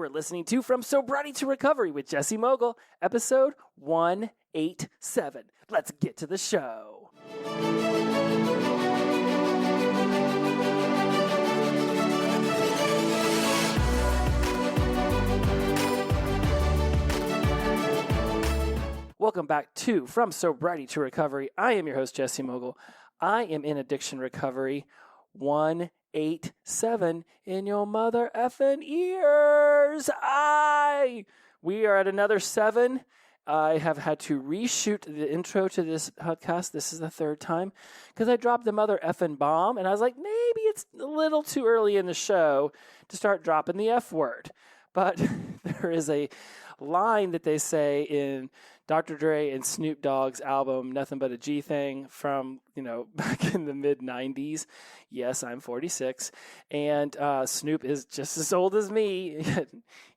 are listening to From Sobriety to Recovery with Jesse Mogul, episode 187. Let's get to the show. Welcome back to From Sobriety to Recovery. I am your host, Jesse Mogul. I am in addiction recovery 187 in your mother effing ears. We are at another 7. I have had to reshoot the intro to this podcast. This is the 3rd time because I dropped the mother effing bomb, and I was like, maybe it's a little too early in the show to start dropping the F word. But there is a line that they say in Dr. Dre and Snoop Dogg's album, Nothing But a G Thing, from, back in the mid-90s. Yes, I'm 46. And Snoop is just as old as me.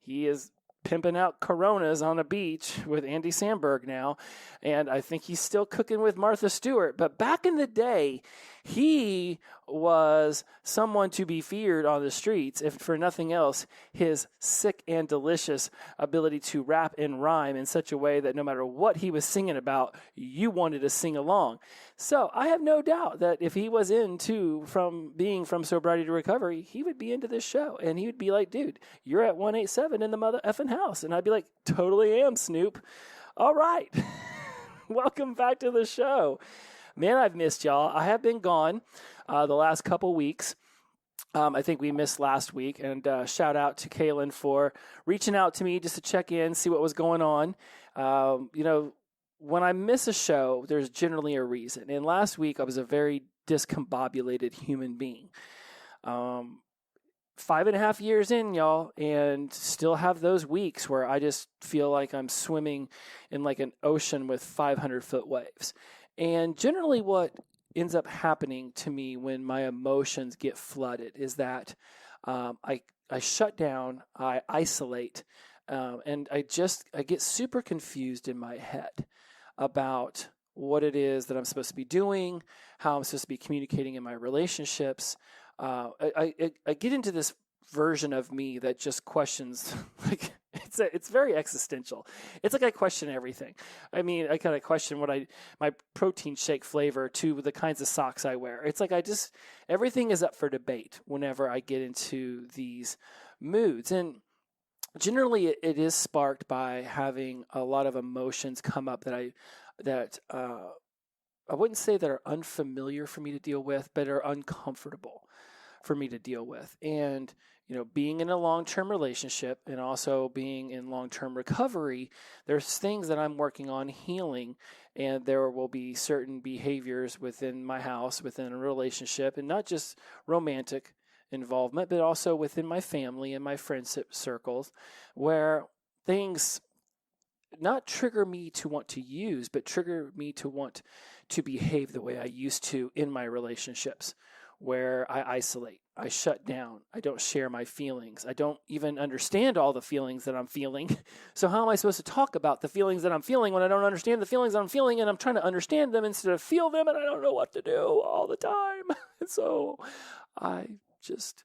He is pimping out Coronas on a beach with Andy Samberg now. And I think he's still cooking with Martha Stewart. But back in the day, he was someone to be feared on the streets, if for nothing else, his sick and delicious ability to rap and rhyme in such a way that no matter what he was singing about, you wanted to sing along. So I have no doubt that if he was from sobriety to recovery, he would be into this show. And he would be like, dude, you're at 187 in the mother effing house. And I'd be like, totally am, Snoop. All right. Welcome back to the show. Man, I've missed y'all. I have been gone the last couple weeks. I think we missed last week. And shout out to Kaylin for reaching out to me just to check in, see what was going on. When I miss a show, there's generally a reason. And last week, I was a very discombobulated human being. 5.5 years in, y'all, and still have those weeks where I just feel like I'm swimming in like an ocean with 500-foot waves. And generally what ends up happening to me when my emotions get flooded is that I shut down, I isolate, and I get super confused in my head about what it is that I'm supposed to be doing, how I'm supposed to be communicating in my relationships. I get into this version of me that just questions, like, it's very existential. It's like I question everything. I mean, I kind of question my protein shake flavor to the kinds of socks I wear. It's like everything is up for debate whenever I get into these moods. And generally it is sparked by having a lot of emotions come up that I wouldn't say that are unfamiliar for me to deal with, but are uncomfortable for me to deal with. And, being in a long-term relationship and also being in long-term recovery, there's things that I'm working on healing, and there will be certain behaviors within my house, within a relationship, and not just romantic involvement, but also within my family and my friendship circles, where things not trigger me to want to use, but trigger me to want to behave the way I used to in my relationships, where I isolate, I shut down, I don't share my feelings, I don't even understand all the feelings that I'm feeling. So how am I supposed to talk about the feelings that I'm feeling when I don't understand the feelings I'm feeling, and I'm trying to understand them instead of feel them, and I don't know what to do all the time. And so I just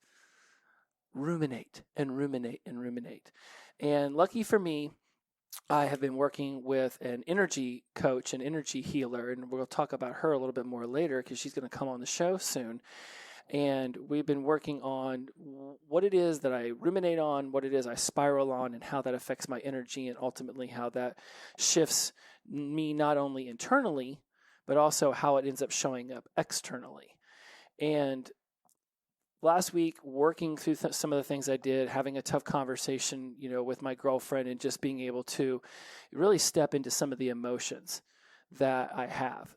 ruminate and ruminate and ruminate. And lucky for me, I have been working with an energy coach, an energy healer, and we'll talk about her a little bit more later because she's going to come on the show soon. And we've been working on what it is that I ruminate on, what it is I spiral on, and how that affects my energy, and ultimately how that shifts me not only internally, but also how it ends up showing up externally. And last week, working through some of the things I did, having a tough conversation, with my girlfriend, and just being able to really step into some of the emotions that I have.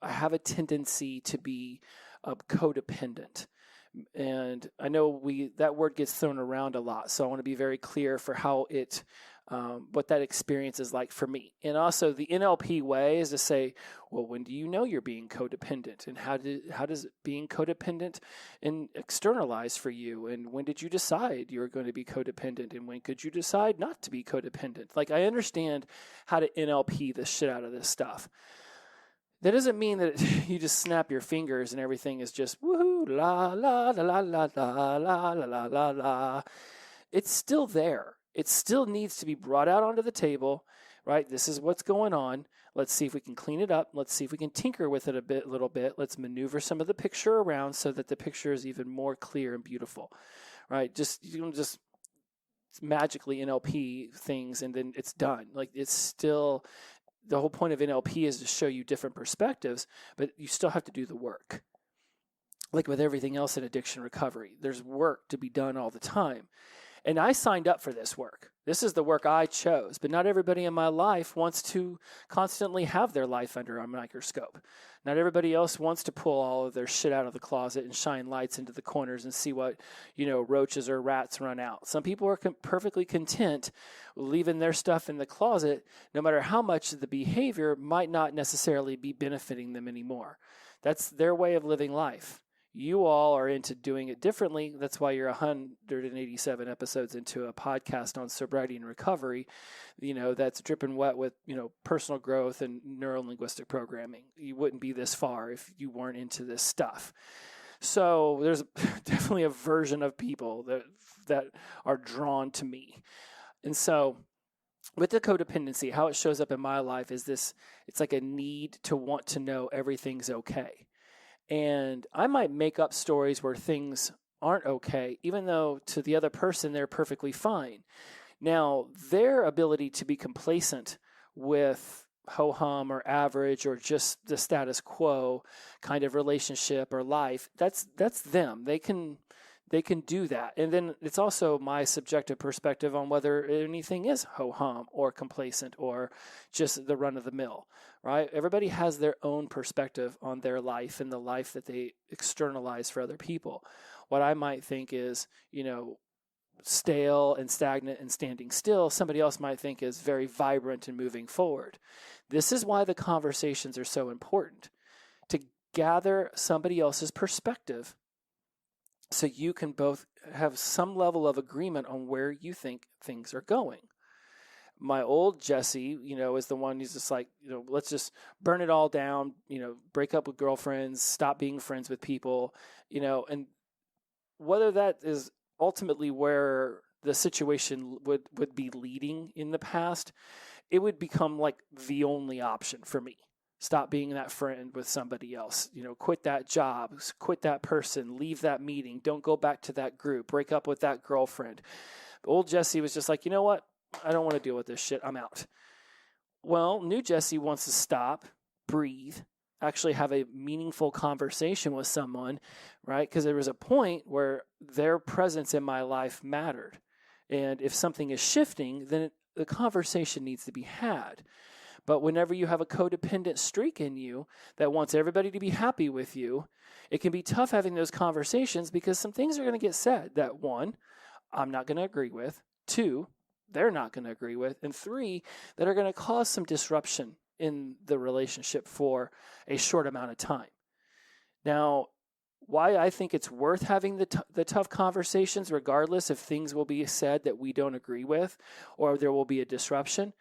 I have a tendency to be codependent. And I know that word gets thrown around a lot, so I want to be very clear for how what that experience is like for me. And also the NLP way is to say, well, when do you know you're being codependent, and how does being codependent externalize for you? And when did you decide you were going to be codependent, and when could you decide not to be codependent? Like, I understand how to NLP the shit out of this stuff. That doesn't mean that you just snap your fingers and everything is just woohoo, la, la, la, la, la, la, la, la, la, la. it's still there. It still needs to be brought out onto the table, right? This is what's going on. Let's see if we can clean it up. Let's see if we can tinker with it a little bit. Let's maneuver some of the picture around so that the picture is even more clear and beautiful, right? You don't just magically NLP things and then it's done. Like, it's still, the whole point of NLP is to show you different perspectives, but you still have to do the work. Like with everything else in addiction recovery, there's work to be done all the time. And I signed up for this work. This is the work I chose, but not everybody in my life wants to constantly have their life under a microscope. Not everybody else wants to pull all of their shit out of the closet and shine lights into the corners and see what, roaches or rats run out. Some people are perfectly content leaving their stuff in the closet, no matter how much the behavior might not necessarily be benefiting them anymore. That's their way of living life. You all are into doing it differently. That's why you're 187 episodes into a podcast on sobriety and recovery, that's dripping wet with, personal growth and neuro-linguistic programming. You wouldn't be this far if you weren't into this stuff. So there's definitely a version of people that are drawn to me. And so with the codependency, how it shows up in my life is this, it's like a need to want to know everything's okay. And I might make up stories where things aren't okay, even though to the other person, they're perfectly fine. Now, their ability to be complacent with ho-hum or average or just the status quo kind of relationship or life, that's them. They can do that. And then it's also my subjective perspective on whether anything is ho-hum or complacent or just the run-of-the-mill, right? Everybody has their own perspective on their life and the life that they externalize for other people. What I might think is, stale and stagnant and standing still, somebody else might think is very vibrant and moving forward. This is why the conversations are so important, to gather somebody else's perspective so you can both have some level of agreement on where you think things are going. My old Jesse, is the one who's just like, let's just burn it all down, break up with girlfriends, stop being friends with people, and whether that is ultimately where the situation would be leading in the past, it would become like the only option for me. Stop being that friend with somebody else, quit that job, quit that person, leave that meeting, don't go back to that group, break up with that girlfriend. Old Jesse was just like, you know what? I don't want to deal with this shit. I'm out. Well, new Jesse wants to stop, breathe, actually have a meaningful conversation with someone, right? Because there was a point where their presence in my life mattered. And if something is shifting, then the conversation needs to be had. But whenever you have a codependent streak in you that wants everybody to be happy with you, it can be tough having those conversations because some things are going to get said that, one, I'm not going to agree with, two, they're not going to agree with, and three, that are going to cause some disruption in the relationship for a short amount of time. Now, why I think it's worth having the tough conversations, regardless if things will be said that we don't agree with or there will be a disruption,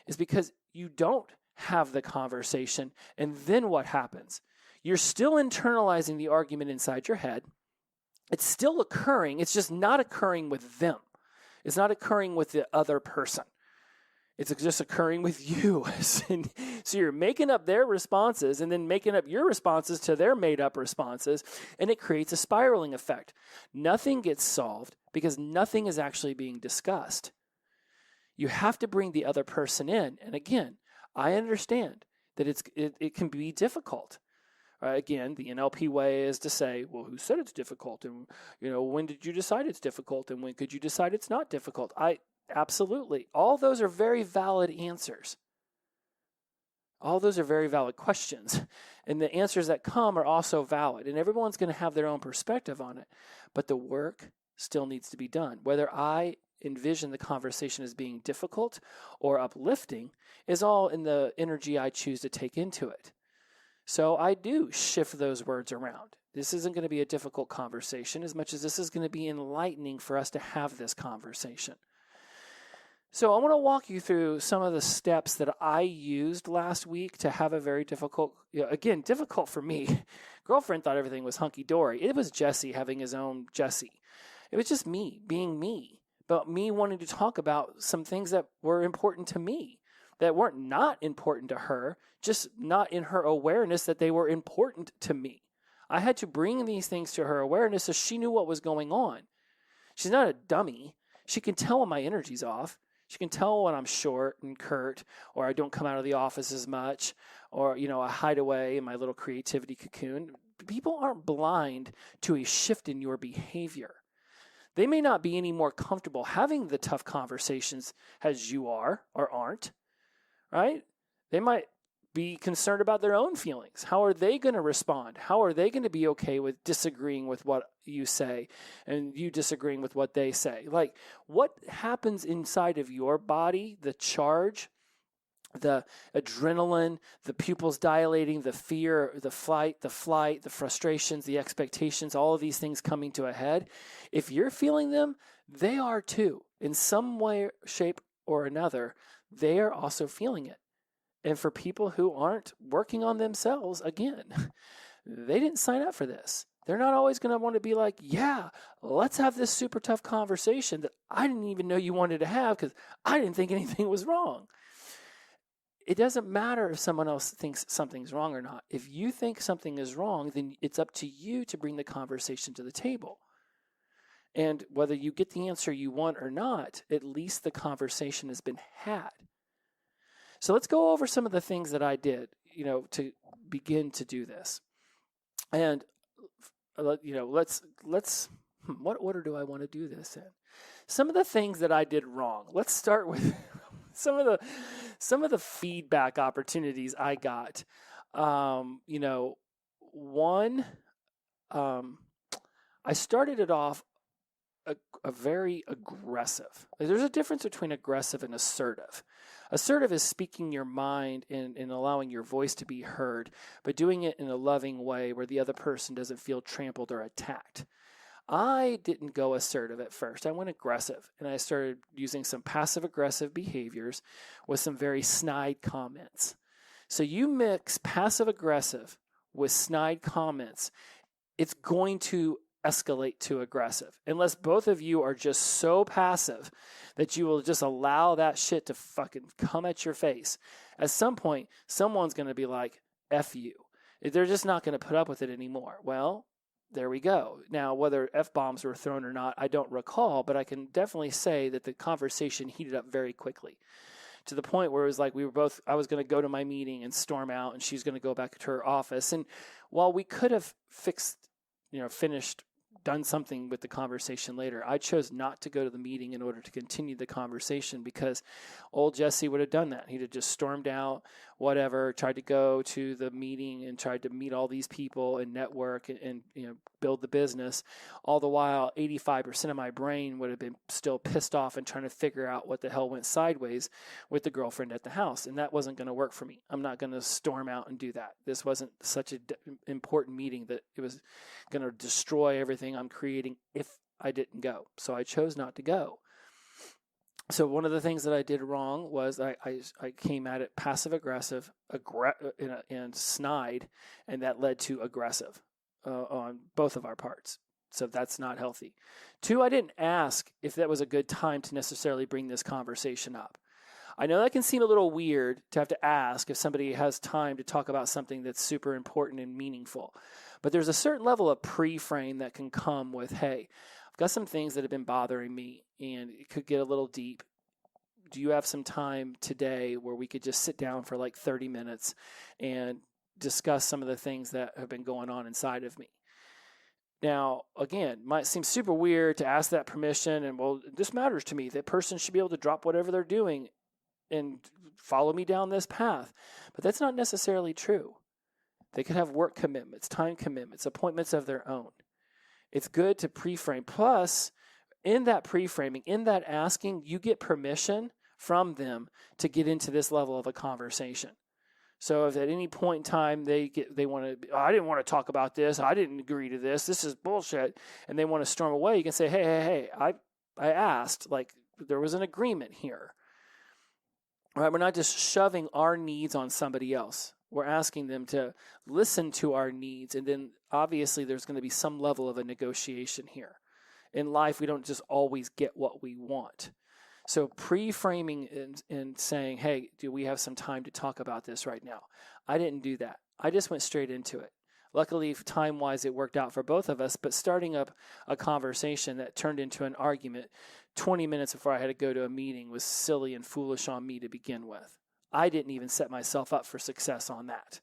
is because you don't have the conversation, and then what happens? You're still internalizing the argument inside your head. It's still occurring. It's just not occurring with them. It's not occurring with the other person. It's just occurring with you. So you're making up their responses and then making up your responses to their made-up responses, and it creates a spiraling effect. Nothing gets solved because nothing is actually being discussed. You have to bring the other person in. And again, I understand that it can be difficult. Again, the NLP way is to say, well, who said it's difficult? And, when did you decide it's difficult? And when could you decide it's not difficult? Absolutely. All those are very valid answers. All those are very valid questions. And the answers that come are also valid. And everyone's going to have their own perspective on it. But the work still needs to be done. Whether I envision the conversation as being difficult or uplifting is all in the energy I choose to take into it. So I do shift those words around. This isn't going to be a difficult conversation as much as this is going to be enlightening for us to have this conversation. So I want to walk you through some of the steps that I used last week to have a very difficult, again, difficult for me. Girlfriend thought everything was hunky-dory. It was Jesse having his own Jesse. It was just me being me. but me wanting to talk about some things that were important to me, that weren't not important to her, just not in her awareness that they were important to me. I had to bring these things to her awareness so she knew what was going on. She's not a dummy. She can tell when my energy's off. She can tell when I'm short and curt, or I don't come out of the office as much, or, I hide away in my little creativity cocoon. People aren't blind to a shift in your behavior. They may not be any more comfortable having the tough conversations as you are or aren't, right? They might be concerned about their own feelings. How are they going to respond? How are they going to be okay with disagreeing with what you say and you disagreeing with what they say? Like, what happens inside of your body, the charge, the adrenaline, the pupils dilating, the fear, the flight, the frustrations, the expectations, all of these things coming to a head. If you're feeling them, they are too. In some way, shape, or another, they are also feeling it. And for people who aren't working on themselves, again, they didn't sign up for this. They're not always going to want to be like, yeah, let's have this super tough conversation that I didn't even know you wanted to have because I didn't think anything was wrong. It doesn't matter if someone else thinks something's wrong or not. If you think something is wrong, then it's up to you to bring the conversation to the table. And whether you get the answer you want or not, at least the conversation has been had. So let's go over some of the things that I did, to begin to do this. And, let's what order do I want to do this in? Some of the things that I did wrong. Let's start with some of the feedback opportunities I got. One, I started it off a very aggressive. There's a difference between aggressive and assertive. Assertive is speaking your mind and allowing your voice to be heard, but doing it in a loving way where the other person doesn't feel trampled or attacked. I didn't go assertive at first. I went aggressive, and I started using some passive-aggressive behaviors with some very snide comments. So you mix passive-aggressive with snide comments, it's going to escalate to aggressive, unless both of you are just so passive that you will just allow that shit to fucking come at your face. At some point, someone's going to be like, F you. They're just not going to put up with it anymore. Well, there we go. Now, whether F-bombs were thrown or not, I don't recall, but I can definitely say that the conversation heated up very quickly to the point where it was like I was going to go to my meeting and storm out, and she's going to go back to her office. And while we could have finished, done something with the conversation later, I chose not to go to the meeting in order to continue the conversation because old Jesse would have done that. He'd have just stormed out, whatever, tried to go to the meeting and tried to meet all these people and network and build the business. All the while, 85% of my brain would have been still pissed off and trying to figure out what the hell went sideways with the girlfriend at the house. And that wasn't going to work for me. I'm not going to storm out and do that. This wasn't such an important meeting that it was going to destroy everything I'm creating if I didn't go. So I chose not to go. So one of the things that I did wrong was I came at it passive-aggressive and snide, and that led to aggressive on both of our parts. So that's not healthy. 2, I didn't ask if that was a good time to necessarily bring this conversation up. I know that can seem a little weird to have to ask if somebody has time to talk about something that's super important and meaningful. But there's a certain level of pre-frame that can come with, hey, I've got some things that have been bothering me and it could get a little deep. Do you have some time today where we could just sit down for like 30 minutes and discuss some of the things that have been going on inside of me? Now, again, might seem super weird to ask that permission and, well, this matters to me. That person should be able to drop whatever they're doing and follow me down this path. But that's not necessarily true. They could have work commitments, time commitments, appointments of their own. It's good to pre-frame. Plus, in that pre-framing, in that asking, you get permission from them to get into this level of a conversation. So if at any point in time they want to, I didn't want to talk about this, I didn't agree to this, this is bullshit, and they want to storm away, you can say, hey, I asked, like there was an agreement here. All right, we're not just shoving our needs on somebody else. We're asking them to listen to our needs, and then obviously there's going to be some level of a negotiation here. In life, we don't just always get what we want. So pre-framing and saying, hey, do we have some time to talk about this right now? I didn't do that. I just went straight into it. Luckily, time-wise, it worked out for both of us, but starting up a conversation that turned into an argument 20 minutes before I had to go to a meeting was silly and foolish on me to begin with. I didn't even set myself up for success on that.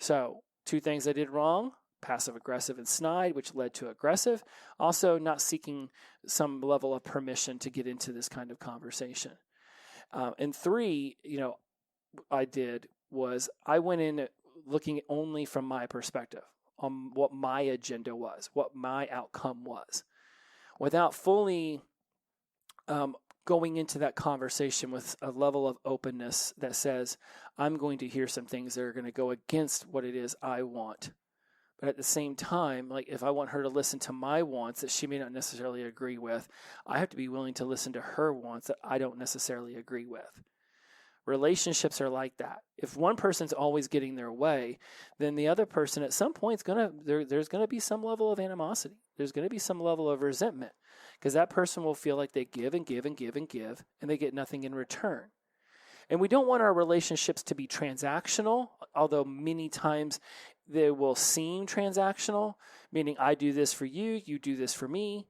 So 2 things I did wrong: passive-aggressive and snide, which led to aggressive. Also, not seeking some level of permission to get into this kind of conversation. And 3, I went in looking only from my perspective on what my agenda was, what my outcome was, without fully going into that conversation with a level of openness that says, I'm going to hear some things that are going to go against what it is I want. But at the same time, like if I want her to listen to my wants that she may not necessarily agree with, I have to be willing to listen to her wants that I don't necessarily agree with. Relationships are like that. If one person's always getting their way, then the other person at some point there's going to be some level of animosity. There's going to be some level of resentment, because that person will feel like they give and give and give and give, and they get nothing in return. And we don't want our relationships to be transactional, although many times they will seem transactional, meaning I do this for you, you do this for me.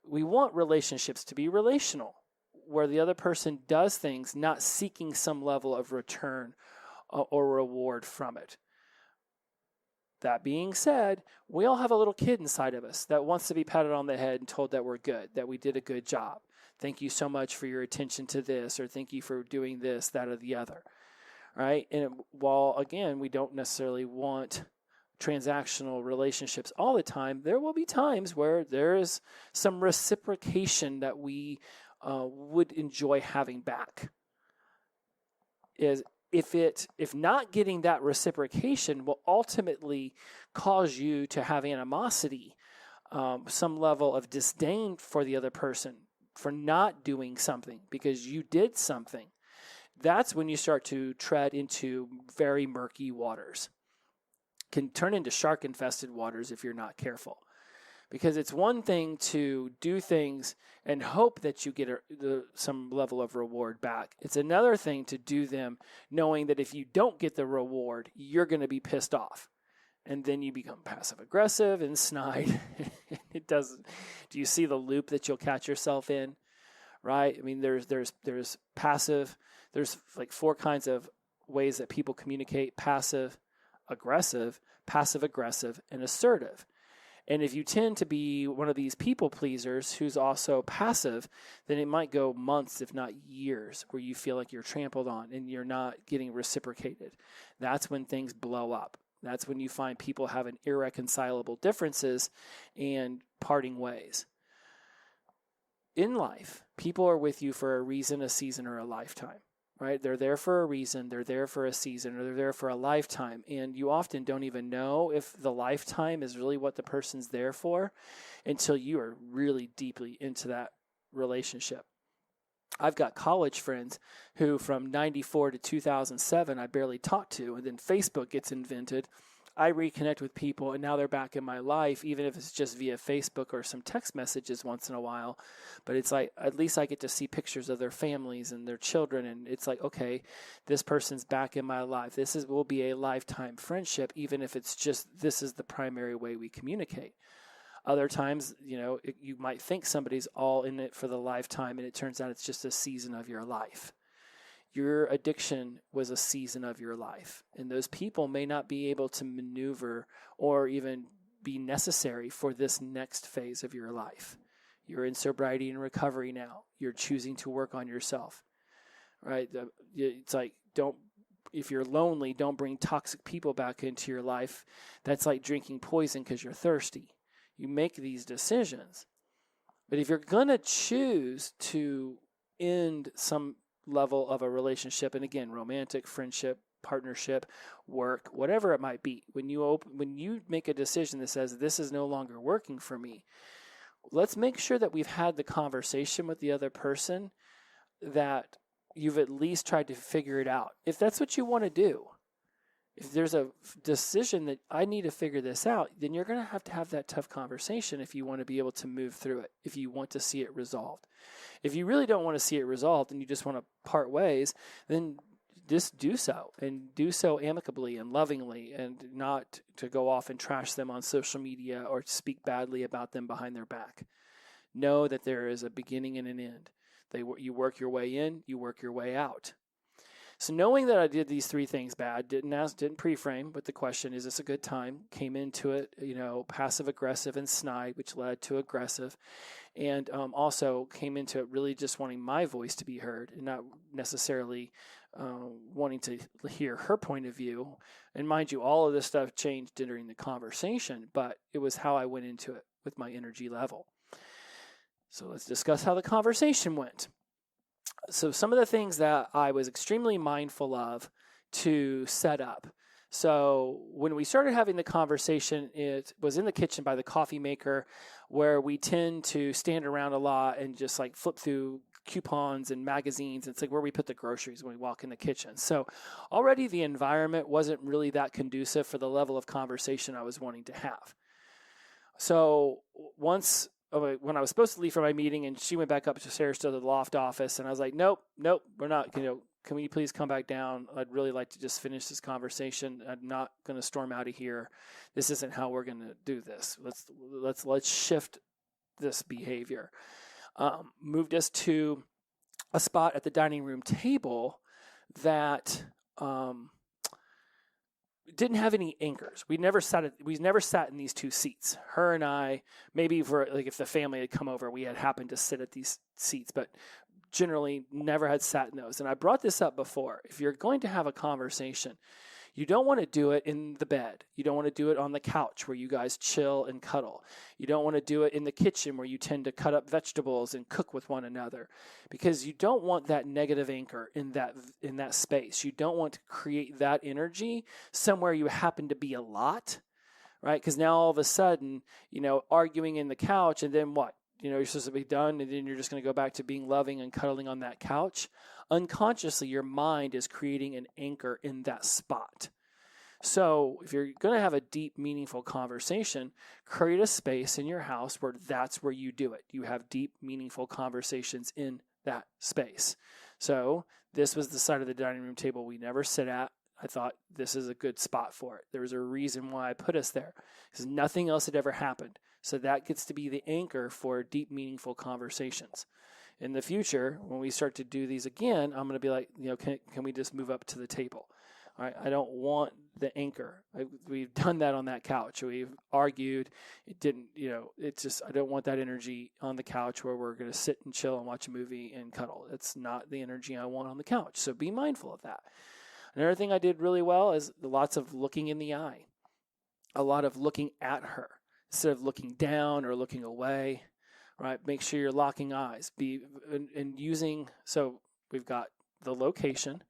We want relationships to be relational, where the other person does things not seeking some level of return or reward from it. That being said, we all have a little kid inside of us that wants to be patted on the head and told that we're good, that we did a good job. Thank you so much for your attention to this, or thank you for doing this, that, or the other. Right? And while, again, we don't necessarily want transactional relationships all the time, there will be times where there is some reciprocation that we would enjoy having back. If not getting that reciprocation will ultimately cause you to have animosity, some level of disdain for the other person for not doing something because you did something, that's when you start to tread into very murky waters. Can turn into shark-infested waters if you're not careful. Because it's one thing to do things and hope that you get some level of reward back. It's another thing to do them knowing that if you don't get the reward, you're going to be pissed off. And then you become passive-aggressive and snide. Do you see the loop that you'll catch yourself in? Right? I mean, there's passive. There's like 4 kinds of ways that people communicate: passive, aggressive, passive-aggressive, and assertive. And if you tend to be one of these people pleasers who's also passive, then it might go months, if not years, where you feel like you're trampled on and you're not getting reciprocated. That's when things blow up. That's when you find people having irreconcilable differences and parting ways. In life, people are with you for a reason, a season, or a lifetime. Right? They're there for a reason, they're there for a season, or they're there for a lifetime. And you often don't even know if the lifetime is really what the person's there for until you are really deeply into that relationship. I've got college friends who from 94 to 2007 I barely talked to, and then Facebook gets invented. I reconnect with people, and now they're back in my life, even if it's just via Facebook or some text messages once in a while. But it's like, at least I get to see pictures of their families and their children, and it's like, okay, this person's back in my life. Will be a lifetime friendship, even if it's just this is the primary way we communicate. Other times, you might think somebody's all in it for the lifetime, and it turns out it's just a season of your life. Your addiction was a season of your life, and those people may not be able to maneuver or even be necessary for this next phase of your life. You're in sobriety and recovery now. You're choosing to work on yourself, right? It's like, if you're lonely, don't bring toxic people back into your life. That's like drinking poison because you're thirsty. You make these decisions. But if you're going to choose to end some level of a relationship, and again, romantic, friendship, partnership, work, whatever it might be, when you make a decision that says this is no longer working for me, let's make sure that we've had the conversation with the other person, that you've at least tried to figure it out. If that's what you want to do, if there's a decision that I need to figure this out, then you're going to have that tough conversation if you want to be able to move through it, if you want to see it resolved. If you really don't want to see it resolved and you just want to part ways, then just do so, and do so amicably and lovingly, and not to go off and trash them on social media or speak badly about them behind their back. Know that there is a beginning and an end. You work your way in, you work your way out. So knowing that I did these three things bad, didn't pre-frame with the question, is this a good time? Came into it, passive aggressive and snide, which led to aggressive. And also came into it really just wanting my voice to be heard and not necessarily wanting to hear her point of view. And mind you, all of this stuff changed during the conversation, but it was how I went into it with my energy level. So let's discuss how the conversation went. So some of the things that I was extremely mindful of to set up. So when we started having the conversation, it was in the kitchen by the coffee maker, where we tend to stand around a lot and just like flip through coupons and magazines. It's like where we put the groceries when we walk in the kitchen. So already the environment wasn't really that conducive for the level of conversation I was wanting to have. So when I was supposed to leave for my meeting, and she went back up stairs to the loft office, and I was like, nope, we're not, can we please come back down? I'd really like to just finish this conversation. I'm not going to storm out of here. This isn't how we're going to do this. Let's shift this behavior. Moved us to a spot at the dining room table that didn't have any anchors. We never sat in these two seats. Her and I, maybe for like if the family had come over, we had happened to sit at these seats, but generally never had sat in those. And I brought this up before. If you're going to have a conversation, you don't want to do it in the bed. You don't want to do it on the couch where you guys chill and cuddle. You don't want to do it in the kitchen where you tend to cut up vegetables and cook with one another, because you don't want that negative anchor in that space. You don't want to create that energy somewhere you happen to be a lot, right? Because now all of a sudden, arguing in the couch, and then what? You're supposed to be done, and then you're just going to go back to being loving and cuddling on that couch. Unconsciously, your mind is creating an anchor in that spot. So if you're going to have a deep, meaningful conversation, create a space in your house where that's where you do it. You have deep, meaningful conversations in that space. So this was the side of the dining room table we never sit at. I thought this is a good spot for it. There was a reason why I put us there, because nothing else had ever happened. So that gets to be the anchor for deep, meaningful conversations. In the future, when we start to do these again, I'm going to be like, can we just move up to the table? All right, I don't want the anchor. We've done that on that couch. We've argued. It didn't, it's just, I don't want that energy on the couch where we're going to sit and chill and watch a movie and cuddle. That's not the energy I want on the couch. So be mindful of that. Another thing I did really well is lots of looking in the eye, a lot of looking at her instead of looking down or looking away, right? Make sure you're locking eyes. So we've got the location,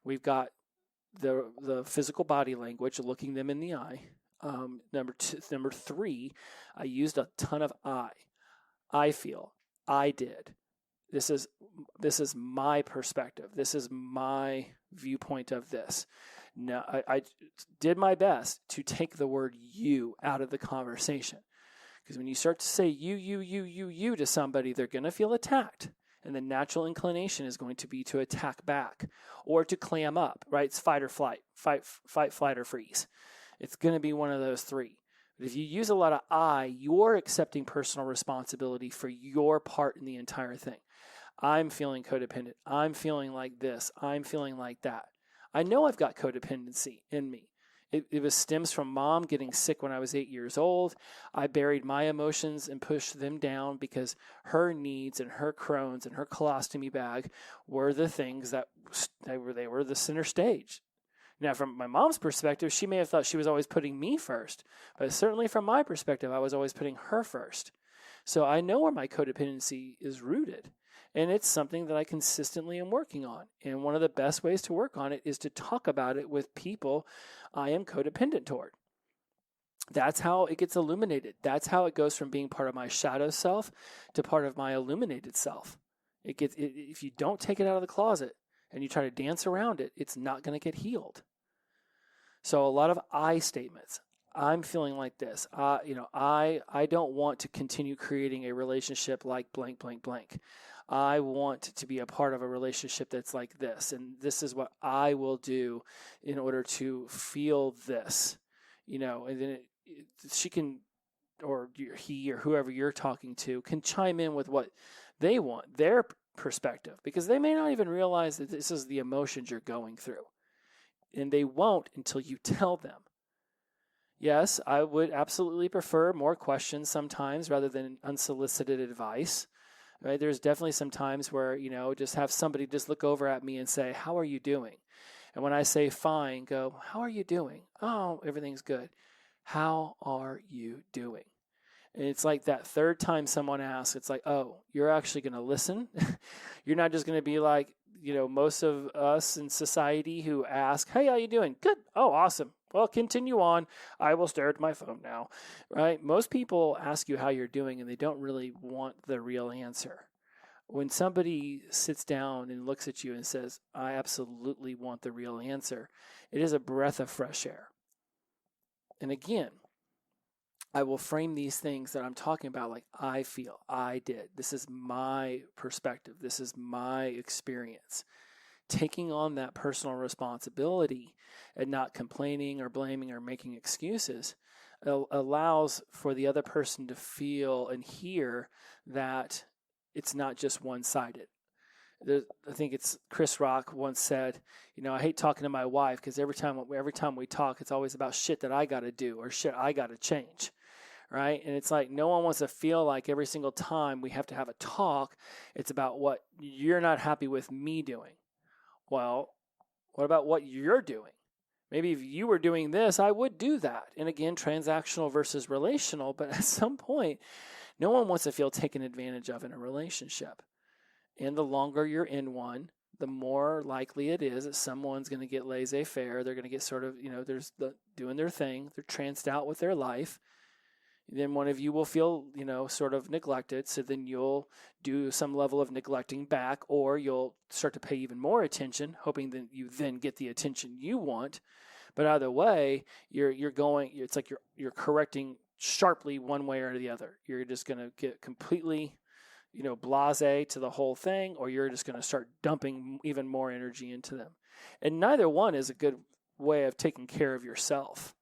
we've got the physical body language, looking them in the eye. Number three, I used a ton of I feel, I did. This is my perspective. This is my viewpoint of this. Now, I did my best to take the word you out of the conversation. Because when you start to say you to somebody, they're going to feel attacked. And the natural inclination is going to be to attack back or to clam up, right? It's fight or flight, fight, flight, or freeze. It's going to be one of those three. But if you use a lot of you're accepting personal responsibility for your part in the entire thing. I'm feeling codependent. I'm feeling like this. I'm feeling like that. I know I've got codependency in me. It stems from mom getting sick when I was 8 years old. I buried my emotions and pushed them down because her needs and her Crohn's and her colostomy bag were the things that they were the center stage. Now, from my mom's perspective, she may have thought she was always putting me first, but certainly from my perspective, I was always putting her first. So I know where my codependency is rooted. And it's something that I consistently am working on. And one of the best ways to work on it is to talk about it with people I am codependent toward. That's how it gets illuminated. That's how it goes from being part of my shadow self to part of my illuminated self. If you don't take it out of the closet and you try to dance around it, it's not going to get healed. So a lot of I statements. I'm feeling like this. I don't want to continue creating a relationship like blank, blank, blank. I want to be a part of a relationship that's like this, and this is what I will do in order to feel this, and then she can, or he or whoever you're talking to can chime in with what they want, their perspective, because they may not even realize that this is the emotions you're going through, and they won't until you tell them. Yes, I would absolutely prefer more questions sometimes rather than unsolicited advice. Right? There's definitely some times where, just have somebody just look over at me and say, "How are you doing?" And when I say fine, go, "How are you doing?" "Oh, everything's good." "How are you doing?" And it's like that third time someone asks, it's like, "Oh, you're actually going to listen." You're not just going to be like, most of us in society who ask, "Hey, how you doing?" "Good." "Oh, awesome. Well, continue on. I will stare at my phone now." Right? Most people ask you how you're doing and they don't really want the real answer. When somebody sits down and looks at you and says, "I absolutely want the real answer," it is a breath of fresh air. And again, I will frame these things that I'm talking about like I feel, I did. This is my perspective. This is my experience. Taking on that personal responsibility and not complaining or blaming or making excuses allows for the other person to feel and hear that it's not just one-sided. I think it's Chris Rock once said, "I hate talking to my wife because every time we talk, it's always about shit that I got to do or shit I got to change." Right? And it's like no one wants to feel like every single time we have to have a talk, it's about what you're not happy with me doing. Well, what about what you're doing? Maybe if you were doing this, I would do that. And again, transactional versus relational, but at some point, no one wants to feel taken advantage of in a relationship. And the longer you're in one, the more likely it is that someone's going to get laissez-faire. They're going to get sort of, doing their thing. They're tranced out with their life. Then one of you will feel, sort of neglected. So then you'll do some level of neglecting back, or you'll start to pay even more attention, hoping that you then get the attention you want. But either way, it's like you're correcting sharply one way or the other. You're just going to get completely, blasé to the whole thing, or you're just going to start dumping even more energy into them. And neither one is a good way of taking care of yourself.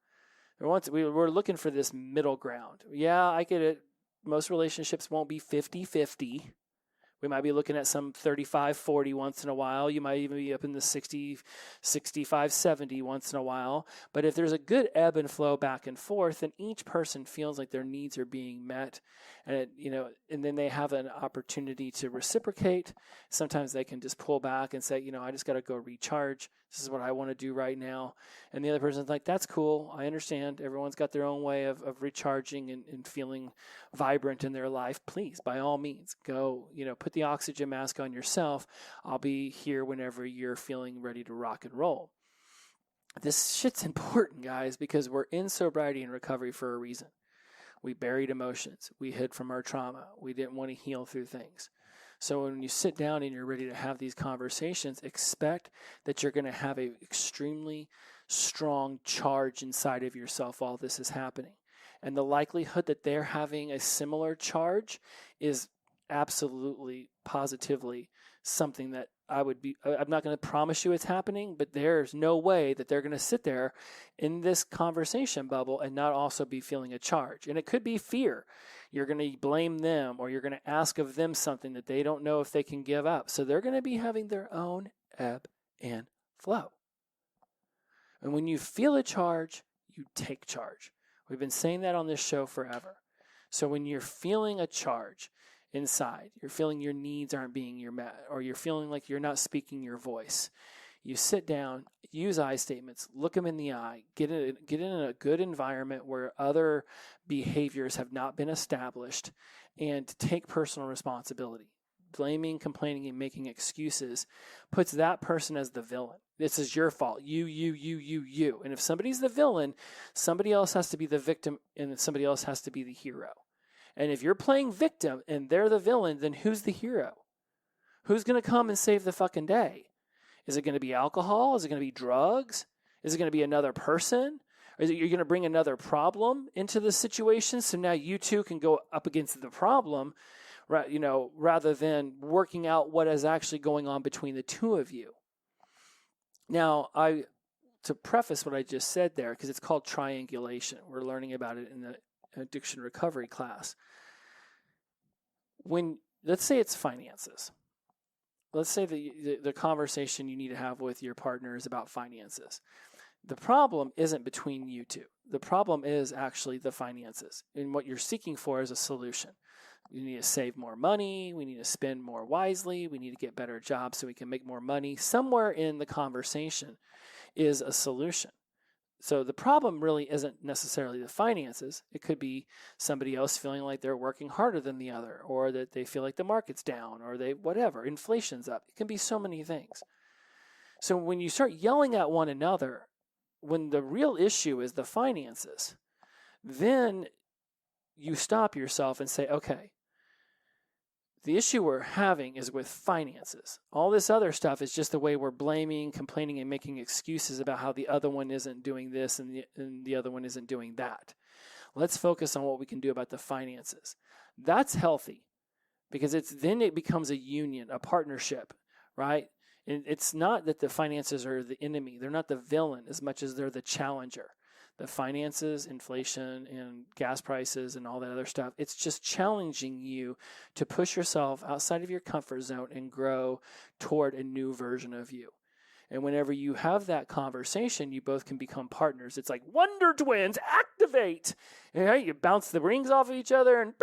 We're looking for this middle ground. Yeah, I get it. Most relationships won't be 50-50. We might be looking at some 35-40 once in a while. You might even be up in the 60, 65-70 once in a while. But if there's a good ebb and flow back and forth, then each person feels like their needs are being met, and and then they have an opportunity to reciprocate. Sometimes they can just pull back and say, I just got to go recharge. This is what I want to do right now. And the other person's like, "That's cool. I understand. Everyone's got their own way of recharging and feeling vibrant in their life. Please, by all means, go, put the oxygen mask on yourself. I'll be here whenever you're feeling ready to rock and roll." This shit's important, guys, because we're in sobriety and recovery for a reason. We buried emotions. We hid from our trauma. We didn't want to heal through things. So when you sit down and you're ready to have these conversations, expect that you're going to have an extremely strong charge inside of yourself while this is happening. And the likelihood that they're having a similar charge is absolutely, positively something that I'm not going to promise you it's happening, but there's no way that they're going to sit there in this conversation bubble and not also be feeling a charge. And it could be fear. You're going to blame them, or you're going to ask of them something that they don't know if they can give up. So they're going to be having their own ebb and flow. And when you feel a charge, you take charge. We've been saying that on this show forever. So when you're feeling a charge inside, you're feeling your needs aren't being met, or you're feeling like you're not speaking your voice, you sit down, use I statements, look them in the eye, get in a good environment where other behaviors have not been established, and take personal responsibility. Blaming, complaining, and making excuses puts that person as the villain. This is your fault. You. And if somebody's the villain, somebody else has to be the victim, and somebody else has to be the hero. And if you're playing victim and they're the villain, then who's the hero? Who's going to come and save the fucking day? Is it going to be alcohol? Is it going to be drugs? Is it going to be another person? Or is it you're going to bring another problem into the situation? So now you two can go up against the problem, right? Rather than working out what is actually going on between the two of you. Now, to preface what I just said there, because it's called triangulation. We're learning about it in the addiction recovery class. Let's say it's finances. Let's say the conversation you need to have with your partner is about finances. The problem isn't between you two. The problem is actually the finances. And what you're seeking for is a solution. We need to save more money. We need to spend more wisely. We need to get better jobs so we can make more money. Somewhere in the conversation is a solution. So the problem really isn't necessarily the finances. It could be somebody else feeling like they're working harder than the other, or that they feel like the market's down, or whatever, inflation's up. It can be so many things. So when you start yelling at one another, when the real issue is the finances, then you stop yourself and say, okay, the issue we're having is with finances. All this other stuff is just the way we're blaming, complaining, and making excuses about how the other one isn't doing this and the other one isn't doing that. Let's focus on what we can do about the finances. That's healthy because then it becomes a union, a partnership, right? And it's not that the finances are the enemy. They're not the villain as much as they're the challenger. The finances, inflation, and gas prices and all that other stuff, it's just challenging you to push yourself outside of your comfort zone and grow toward a new version of you. And whenever you have that conversation, you both can become partners. It's like Wonder Twins, activate! You bounce the rings off of each other and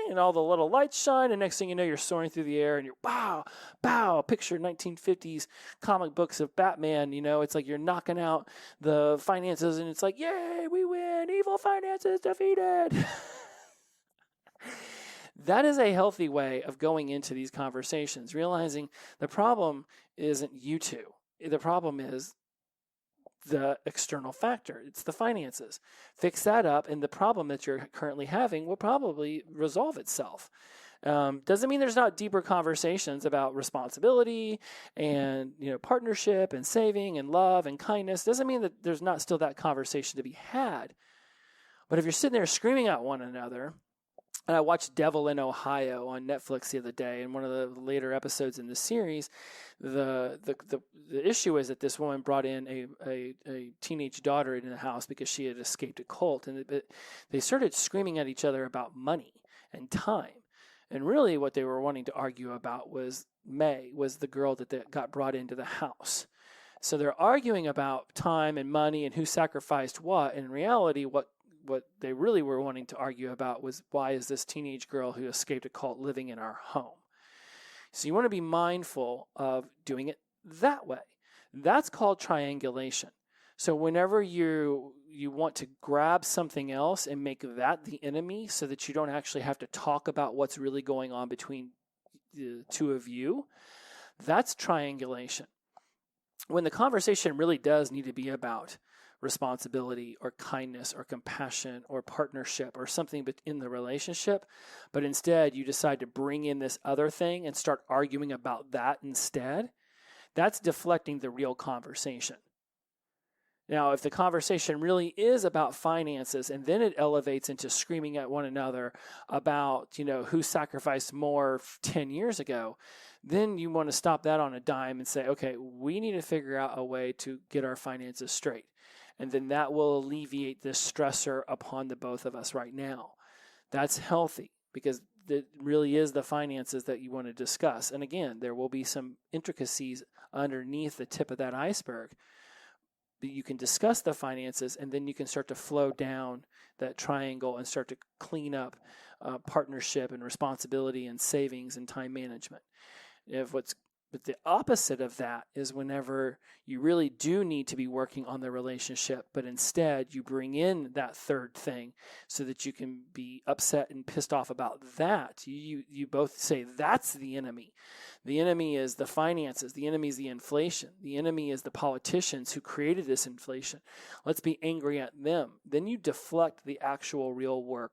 and all the little lights shine, and next thing you know, you're soaring through the air, and you're bow, picture 1950s comic books of Batman, it's like you're knocking out the finances, and it's like, yay, we win, evil finances defeated. That is a healthy way of going into these conversations, realizing the problem isn't you two. The problem is the external factor. It's the finances. Fix that up, and the problem that you're currently having will probably resolve itself. Doesn't mean there's not deeper conversations about responsibility and partnership and saving and love and kindness. Doesn't mean that there's not still that conversation to be had. But if you're sitting there screaming at one another, and I watched Devil in Ohio on Netflix the other day, and one of the later episodes in the series, the issue is that this woman brought in a teenage daughter into the house because she had escaped a cult, and they started screaming at each other about money and time. And really what they were wanting to argue about was May, was the girl that got brought into the house. So they're arguing about time and money and who sacrificed what, and in reality what they really were wanting to argue about was, why is this teenage girl who escaped a cult living in our home? So you want to be mindful of doing it that way. That's called triangulation. So whenever you want to grab something else and make that the enemy so that you don't actually have to talk about what's really going on between the two of you, that's triangulation. When the conversation really does need to be about responsibility or kindness or compassion or partnership or something in the relationship, but instead you decide to bring in this other thing and start arguing about that instead, that's deflecting the real conversation. Now, if the conversation really is about finances and then it elevates into screaming at one another about, who sacrificed more 10 years ago, then you want to stop that on a dime and say, okay, we need to figure out a way to get our finances straight. And then that will alleviate this stressor upon the both of us right now. That's healthy because it really is the finances that you want to discuss. And again, there will be some intricacies underneath the tip of that iceberg. But you can discuss the finances, and then you can start to flow down that triangle and start to clean up partnership and responsibility and savings and time management. But the opposite of that is whenever you really do need to be working on the relationship, but instead you bring in that third thing so that you can be upset and pissed off about that. You both say that's the enemy. The enemy is the finances. The enemy is the inflation. The enemy is the politicians who created this inflation. Let's be angry at them. Then you deflect the actual real work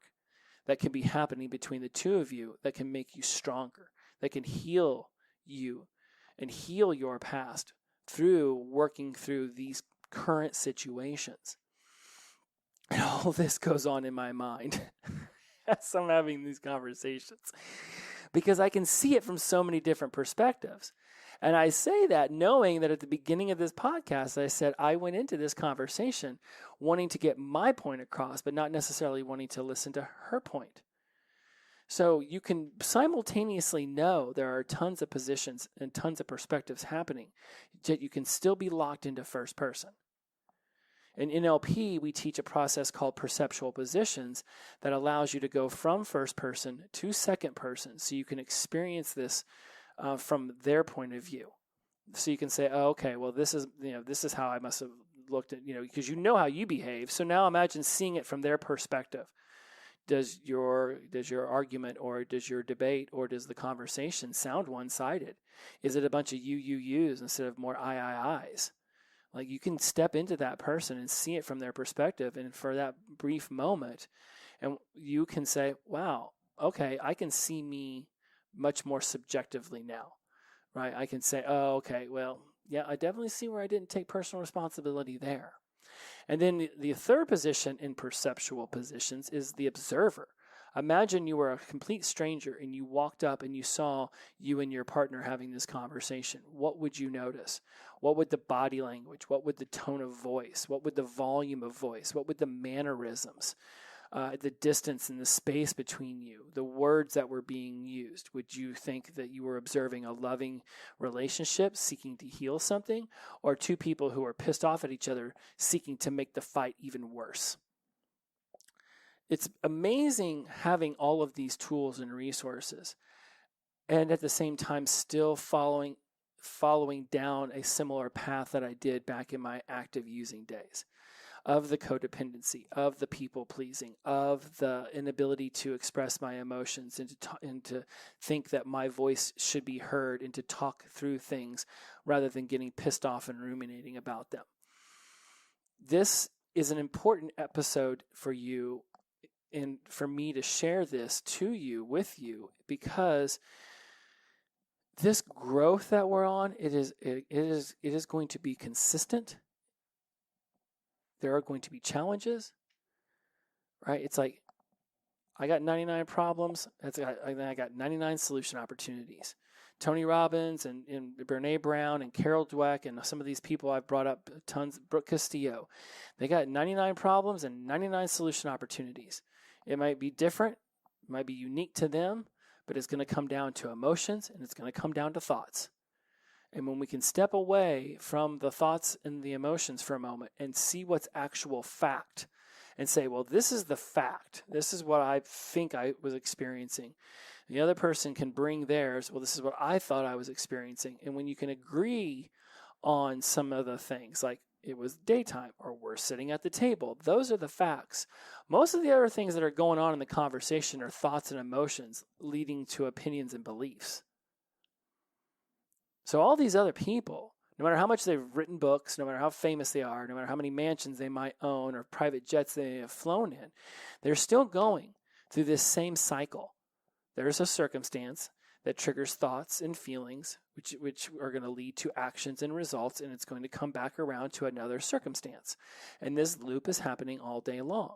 that can be happening between the two of you that can make you stronger, that can heal you and heal your past through working through these current situations. And all this goes on in my mind as I'm having these conversations, because I can see it from so many different perspectives. And I say that knowing that at the beginning of this podcast, I said I went into this conversation wanting to get my point across, but not necessarily wanting to listen to her point. So you can simultaneously know there are tons of positions and tons of perspectives happening, yet you can still be locked into first person. In NLP, we teach a process called perceptual positions that allows you to go from first person to second person, so you can experience this from their point of view. So you can say, "Oh, okay, well, this is how I must have looked at, because you know how you behave. So now imagine seeing it from their perspective. Does your argument or does your debate or does the conversation sound one-sided? Is it a bunch of yous instead of more I's? Like, you can step into that person and see it from their perspective, and for that brief moment, and you can say, wow, okay, I can see me much more subjectively now, right? I can say, oh, okay, well, yeah, I definitely see where I didn't take personal responsibility there. And then the third position in perceptual positions is the observer. Imagine you were a complete stranger and you walked up and you saw you and your partner having this conversation. What would you notice? What would the body language? What would the tone of voice? What would the volume of voice? What would the mannerisms? The distance and the space between you, the words that were being used. Would you think that you were observing a loving relationship seeking to heal something, or two people who are pissed off at each other seeking to make the fight even worse? It's amazing having all of these tools and resources, and at the same time still following down a similar path that I did back in my active using days, of the codependency, of the people pleasing, of the inability to express my emotions and to think that my voice should be heard, and to talk through things rather than getting pissed off and ruminating about them. This is an important episode for you and for me to share this to you, with you, because this growth that we're on, it is going to be consistent. There are going to be challenges, right? It's like, I got 99 problems. I got 99 solution opportunities. Tony Robbins and Brene Brown and Carol Dweck and some of these people I've brought up tons, Brooke Castillo, they got 99 problems and 99 solution opportunities. It might be different, it might be unique to them, but it's going to come down to emotions and it's going to come down to thoughts. And when we can step away from the thoughts and the emotions for a moment and see what's actual fact and say, well, this is the fact. This is what I think I was experiencing. The other person can bring theirs. Well, this is what I thought I was experiencing. And when you can agree on some of the things, like it was daytime or we're sitting at the table, those are the facts. Most of the other things that are going on in the conversation are thoughts and emotions leading to opinions and beliefs. So all these other people, no matter how much they've written books, no matter how famous they are, no matter how many mansions they might own or private jets they have flown in, they're still going through this same cycle. There's a circumstance that triggers thoughts and feelings, which are going to lead to actions and results, and it's going to come back around to another circumstance. And this loop is happening all day long.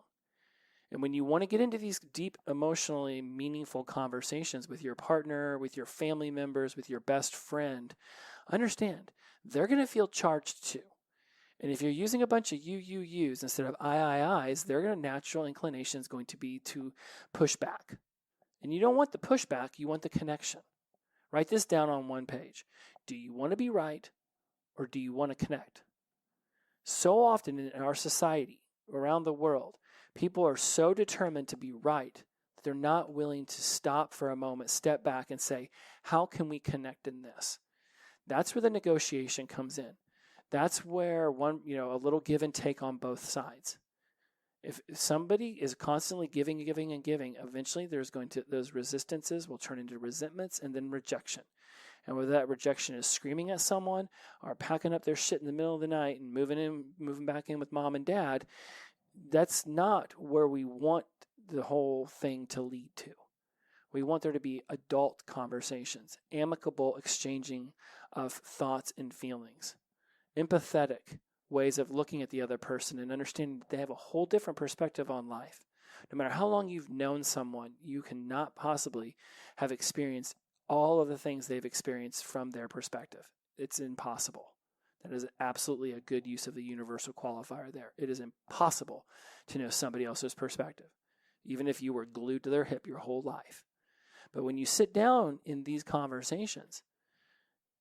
And when you want to get into these deep, emotionally meaningful conversations with your partner, with your family members, with your best friend, understand they're going to feel charged too. And if you're using a bunch of yous instead of I's, their natural inclination is going to be to push back. And you don't want the pushback, you want the connection. Write this down on one page. Do you want to be right, or do you want to connect? So often in our society, around the world, people are so determined to be right that they're not willing to stop for a moment, step back and say, how can we connect in this? That's where the negotiation comes in. That's where a little give and take on both sides. If somebody is constantly giving, eventually those resistances will turn into resentments and then rejection. And whether that rejection is screaming at someone or packing up their shit in the middle of the night and moving back in with mom and dad, that's not where we want the whole thing to lead to. We want there to be adult conversations, amicable exchanging of thoughts and feelings, empathetic, ways of looking at the other person and understanding that they have a whole different perspective on life. No matter how long you've known someone, you cannot possibly have experienced all of the things they've experienced from their perspective. It's impossible. That is absolutely a good use of the universal qualifier there. It is impossible to know somebody else's perspective, even if you were glued to their hip your whole life. But when you sit down in these conversations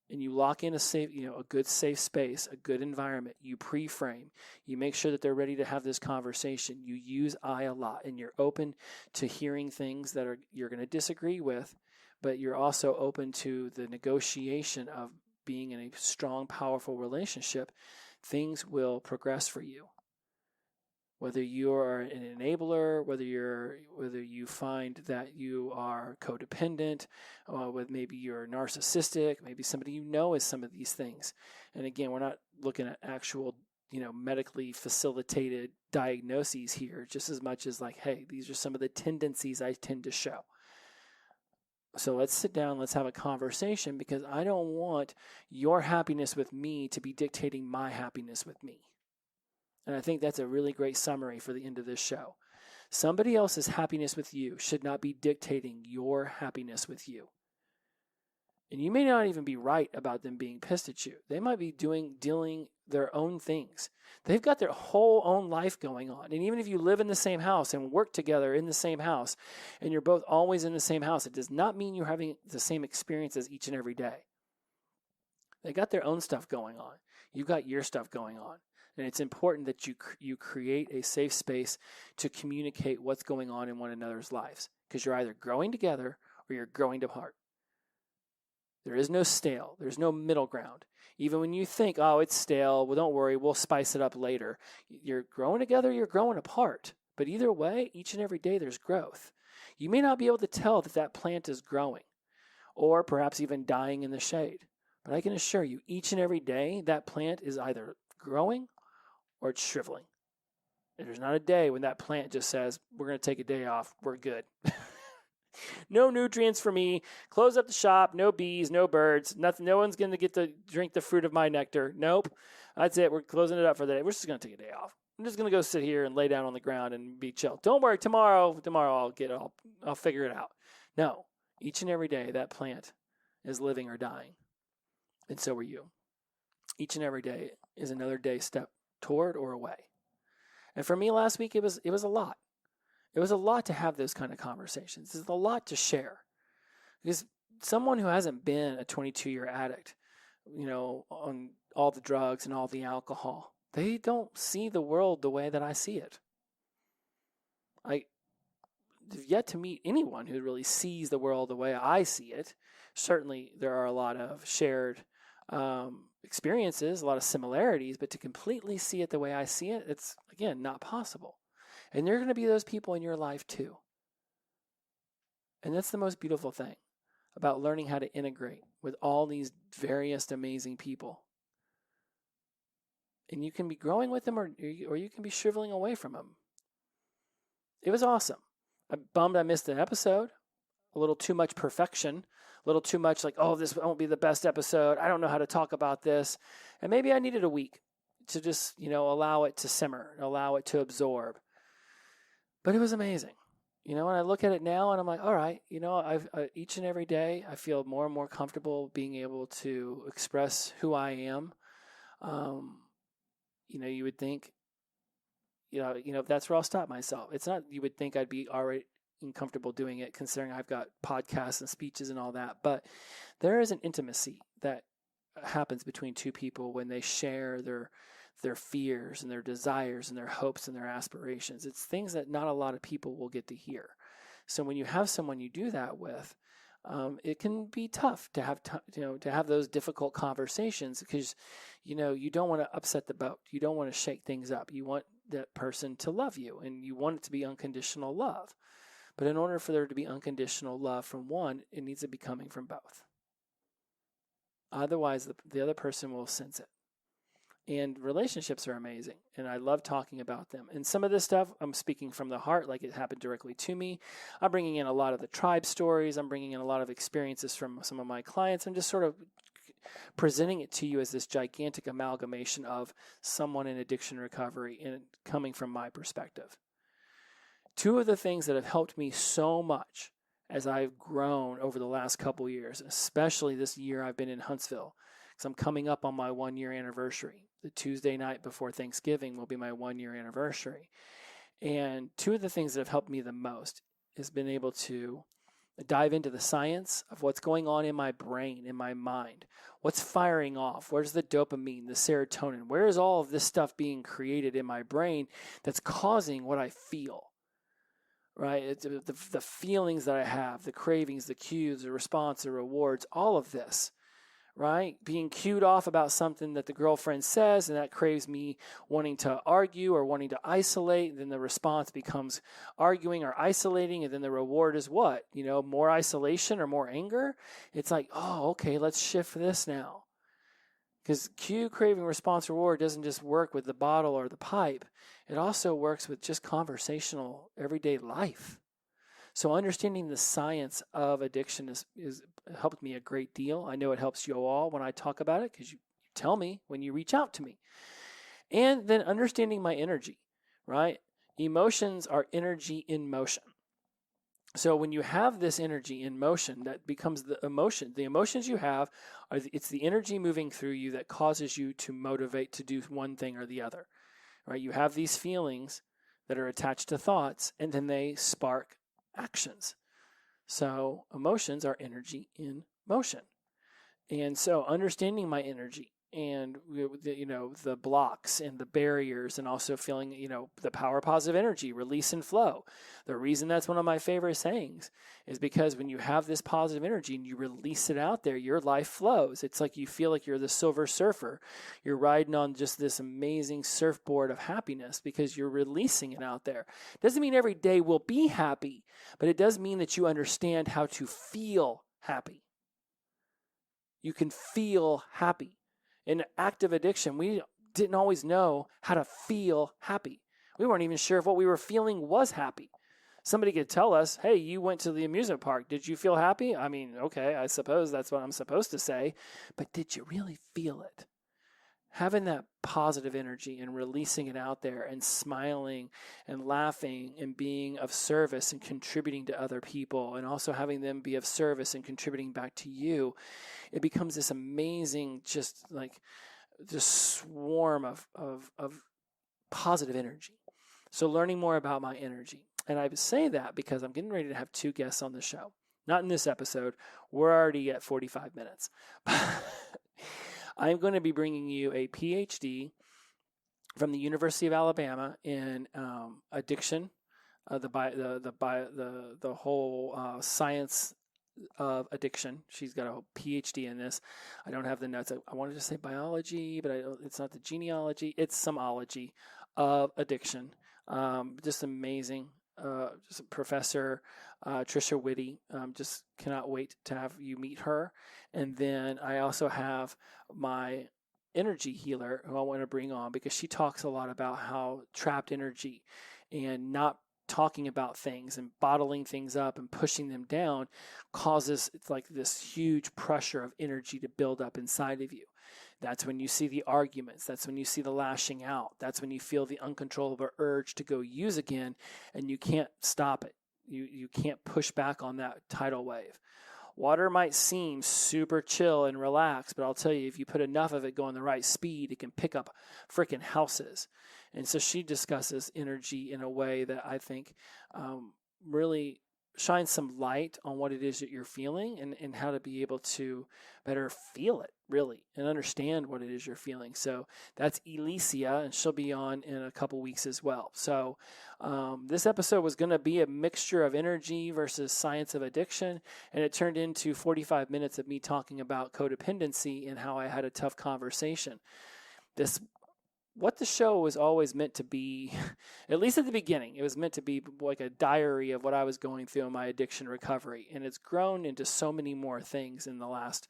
and you lock in a good safe space, a good environment, you pre-frame, you make sure that they're ready to have this conversation, you use I a lot, and you're open to hearing things that you're going to disagree with, but you're also open to the negotiation of being in a strong, powerful relationship, things will progress for you. Whether you are an enabler, whether you find that you are codependent, with maybe you're narcissistic, maybe somebody you know is some of these things. And again, we're not looking at actual, medically facilitated diagnoses here, just as much as like, hey, these are some of the tendencies I tend to show. So let's sit down, let's have a conversation, because I don't want your happiness with me to be dictating my happiness with me. And I think that's a really great summary for the end of this show. Somebody else's happiness with you should not be dictating your happiness with you. And you may not even be right about them being pissed at you. They might be dealing their own things. They've got their whole own life going on. And even if you live in the same house and work together in the same house, and you're both always in the same house, it does not mean you're having the same experiences each and every day. They got their own stuff going on. You've got your stuff going on. And it's important that you create a safe space to communicate what's going on in one another's lives, because you're either growing together or you're growing apart. There is no stale. There's no middle ground. Even when you think, oh, it's stale, well, don't worry, we'll spice it up later. You're growing together, you're growing apart. But either way, each and every day there's growth. You may not be able to tell that plant is growing, or perhaps even dying in the shade. But I can assure you, each and every day, that plant is either growing or it's shriveling. There's not a day when that plant just says, we're going to take a day off, we're good. No nutrients for me, close up the shop, no bees, no birds, nothing. No one's going to get to drink the fruit of my nectar. Nope, that's it, we're closing it up for the day. We're just going to take a day off. I'm just going to go sit here and lay down on the ground and be chill. Don't worry, tomorrow I'll figure it out. No, each and every day that plant is living or dying. And so are you. Each and every day is another day step toward or away. And for me last week, it was a lot. It was a lot to have those kind of conversations. It's a lot to share. Because someone who hasn't been a 22-year addict, on all the drugs and all the alcohol, they don't see the world the way that I see it. I've yet to meet anyone who really sees the world the way I see it. Certainly, there are a lot of shared experiences, a lot of similarities, but to completely see it the way I see it, it's, again, not possible. And there are going to be those people in your life too. And that's the most beautiful thing about learning how to integrate with all these various amazing people. And you can be growing with them or you can be shriveling away from them. It was awesome. I'm bummed I missed an episode. A little too much perfection. A little too much like, oh, this won't be the best episode. I don't know how to talk about this. And maybe I needed a week to just, allow it to simmer, allow it to absorb. But it was amazing. And I look at it now and I'm like, all right, each and every day I feel more and more comfortable being able to express who I am. You would think, that's where I'll stop myself. It's not, you would think I'd be already comfortable doing it, considering I've got podcasts and speeches and all that. But there is an intimacy that happens between two people when they share their fears and their desires and their hopes and their aspirations. It's things that not a lot of people will get to hear. So when you have someone you do that with, it can be tough to have to have those difficult conversations, because you don't want to upset the boat. You don't want to shake things up. You want that person to love you, and you want it to be unconditional love. But in order for there to be unconditional love from one, it needs to be coming from both. Otherwise, the other person will sense it. And relationships are amazing, and I love talking about them. And some of this stuff, I'm speaking from the heart, like it happened directly to me. I'm bringing in a lot of the tribe stories. I'm bringing in a lot of experiences from some of my clients. I'm just sort of presenting it to you as this gigantic amalgamation of someone in addiction recovery and coming from my perspective. Two of the things that have helped me so much as I've grown over the last couple years, especially this year I've been in Huntsville, because I'm coming up on my 1-year anniversary. The Tuesday night before Thanksgiving will be my 1-year anniversary. And two of the things that have helped me the most is been able to dive into the science of what's going on in my brain, in my mind. What's firing off? Where's the dopamine, the serotonin? Where is all of this stuff being created in my brain that's causing what I feel? Right? It's the feelings that I have, the cravings, the cues, the response, the rewards, all of this, right? Being cued off about something that the girlfriend says, and that craves me wanting to argue or wanting to isolate. Then the response becomes arguing or isolating, and then the reward is what? More isolation or more anger? It's like, oh, okay, let's shift this now. Because cue, craving, response, reward doesn't just work with the bottle or the pipe. It also works with just conversational, everyday life. So understanding the science of addiction is helped me a great deal. I know it helps you all when I talk about it because you tell me when you reach out to me. And then understanding my energy, right? Emotions are energy in motion. So when you have this energy in motion, that becomes the emotion. The emotions you have, it's the energy moving through you that causes you to motivate to do one thing or the other, right? You have these feelings that are attached to thoughts, and then they spark actions. So emotions are energy in motion. And so understanding my energy and the blocks and the barriers, and also feeling the power of positive energy, release and flow. The reason that's one of my favorite sayings is because when you have this positive energy and you release it out there, your life flows. It's like you feel like you're the silver surfer. You're riding on just this amazing surfboard of happiness because you're releasing it out there. Doesn't mean every day will be happy, but it does mean that you understand how to feel happy. You can feel happy. In active addiction, we didn't always know how to feel happy. We weren't even sure if what we were feeling was happy. Somebody could tell us, hey, you went to the amusement park. Did you feel happy? I mean, okay, I suppose that's what I'm supposed to say. But did you really feel it? Having that positive energy and releasing it out there and smiling and laughing and being of service and contributing to other people, and also having them be of service and contributing back to you, it becomes this amazing just swarm of positive energy. So learning more about my energy. And I say that because I'm getting ready to have 2 guests on the show. Not in this episode. We're already at 45 minutes. I'm going to be bringing you a PhD from the University of Alabama in addiction, the whole science of addiction. She's got a PhD in this. I don't have the notes. I wanted to say biology, but it's not the genealogy. It's some ology of addiction. Just amazing. Just a professor, Trisha Whitty. Just cannot wait to have you meet her. And then I also have my energy healer who I want to bring on because she talks a lot about how trapped energy and not talking about things and bottling things up and pushing them down causes it's like this huge pressure of energy to build up inside of you. That's when you see the arguments. That's when you see the lashing out. That's when you feel the uncontrollable urge to go use again, and you can't stop it. You can't push back on that tidal wave. Water might seem super chill and relaxed, but I'll tell you, if you put enough of it going the right speed, it can pick up freaking houses. And so she discusses energy in a way that I think really shines some light on what it is that you're feeling and how to be able to better feel it, really, and understand what it is you're feeling. So that's Elysia, and she'll be on in a couple weeks as well. So this episode was going to be a mixture of energy versus science of addiction, and it turned into 45 minutes of me talking about codependency and how I had a tough conversation. What the show was always meant to be, at least at the beginning, it was meant to be like a diary of what I was going through in my addiction recovery. And it's grown into so many more things in the last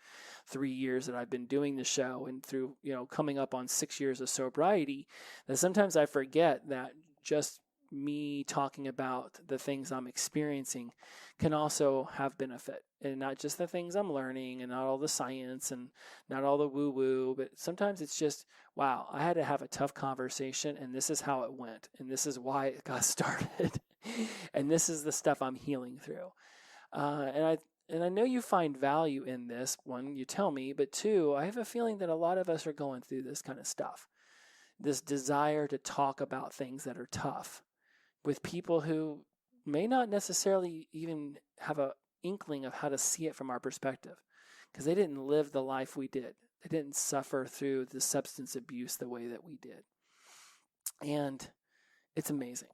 3 years that I've been doing the show, and through, coming up on 6 years of sobriety, that sometimes I forget that just me talking about the things I'm experiencing can also have benefit, and not just the things I'm learning and not all the science and not all the woo-woo, but sometimes it's just, wow, I had to have a tough conversation and this is how it went and this is why it got started and this is the stuff I'm healing through. And I know you find value in this. One, you tell me, but two, I have a feeling that a lot of us are going through this kind of stuff. This desire to talk about things that are tough with people who may not necessarily even have an inkling of how to see it from our perspective, because they didn't live the life we did. They didn't suffer through the substance abuse the way that we did. And it's amazing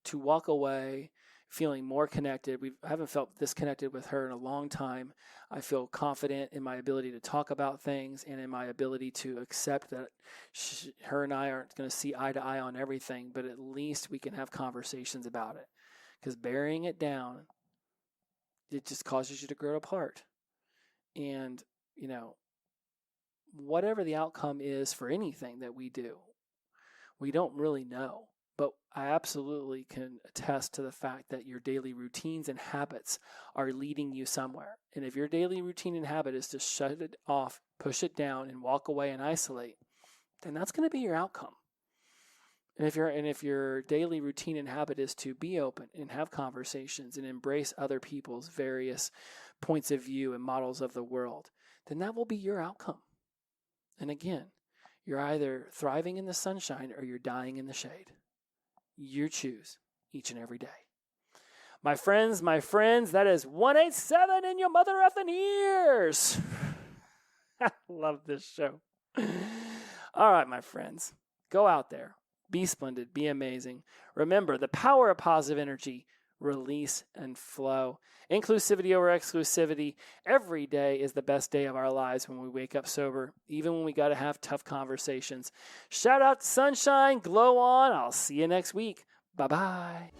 to walk away feeling more connected. I haven't felt this connected with her in a long time. I feel confident in my ability to talk about things and in my ability to accept that her and I aren't going to see eye to eye on everything, but at least we can have conversations about it. Because burying it down, it just causes you to grow apart. And, whatever the outcome is for anything that we do, we don't really know. But I absolutely can attest to the fact that your daily routines and habits are leading you somewhere. And if your daily routine and habit is to shut it off, push it down, and walk away and isolate, then that's going to be your outcome. And if your daily routine and habit is to be open and have conversations and embrace other people's various points of view and models of the world, then that will be your outcome. And again, you're either thriving in the sunshine or you're dying in the shade. You choose each and every day. My friends, that is 187 in your mother effing ears. I love this show. All right, my friends, go out there. Be splendid. Be amazing. Remember, the power of positive energy, release and flow. Inclusivity over exclusivity. Every day is the best day of our lives when we wake up sober, even when we got to have tough conversations. Shout out to Sunshine. Glow on. I'll see you next week. Bye-bye.